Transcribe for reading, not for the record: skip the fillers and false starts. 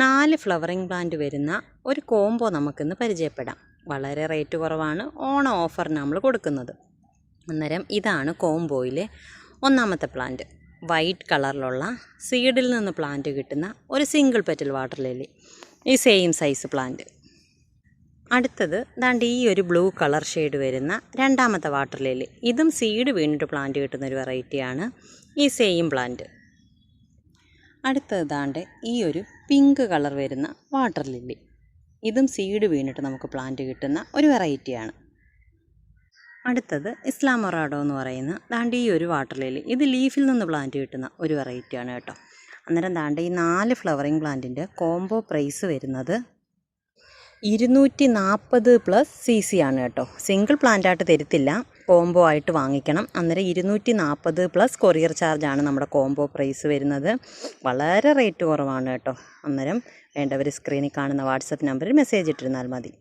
4 flowering plant വരുന്ന ഒരു combo നമുക്കിന്ന് പരിചയപ്പെടാം. വളരെ റേറ്റ് കുറവാണ്. ഓണം ഓഫറിന് നമ്മൾ കൊടുക്കുന്നത്. അന്നേരം ഇതാണ് കോംബോയിലെ ഒന്നാമത്തെ പ്ലാന്റ്. വൈറ്റ് കളറിലുള്ള സീഡിൽ നിന്ന് പ്ലാന്റ് കിട്ടുന്ന ഒരു സിംഗിൾ പെറ്റൽ വാട്ടർ ലില്ലി. ഈ സെയിം സൈസ് പ്ലാന്റ്. അടുത്തത് ദാണ്ട് ഈ ഒരു ബ്ലൂ കളർ ഷെയ്ഡ് വരുന്ന രണ്ടാമത്തെ വാട്ടർ ലില്ലി. ഇതും സീഡ് വീണിട്ട് പ്ലാന്റ് കിട്ടുന്ന ഒരു വെറൈറ്റിയാണ്. ഈ സെയിം പ്ലാന്റ്. അടുത്തത് ദാണ്ട് ഈ ഒരു പിങ്ക് കളർ വരുന്ന വാട്ടർ ലില്ലി. ഇതും സീഡ് വീണിട്ട് നമുക്ക് പ്ലാന്റ് കിട്ടുന്ന ഒരു വെറൈറ്റിയാണ്. അടുത്തത് ഇസ്ലാമൊറാഡോ എന്ന് പറയുന്ന ദാണ്ട് ഈ ഒരു വാട്ടർ ലില്ലി. ഇത് ലീഫിൽ നിന്ന് പ്ലാന്റ് കിട്ടുന്ന ഒരു വെറൈറ്റിയാണ് കേട്ടോ. അന്നേരം ദാണ്ട് ഈ 4 ഫ്ലവറിംഗ് പ്ലാന്റിൻ്റെ കോംബോ പ്രൈസ് വരുന്നത് 240+ CC ആണ് കേട്ടോ. സിംഗിൾ പ്ലാന്റായിട്ട് തരത്തില്ല, കോംബോ ആയിട്ട് വാങ്ങിക്കണം. അന്നേരം 240+ കൊറിയർ ചാർജാണ് നമ്മുടെ കോംബോ പ്രൈസ് വരുന്നത്. വളരെ റേറ്റ് കുറവാണ് കേട്ടോ. അന്നേരം വേണ്ടവർ സ്ക്രീനിൽ കാണുന്ന വാട്സപ്പ് നമ്പറിൽ മെസ്സേജ് ഇട്ടിരുന്നാൽ മതി.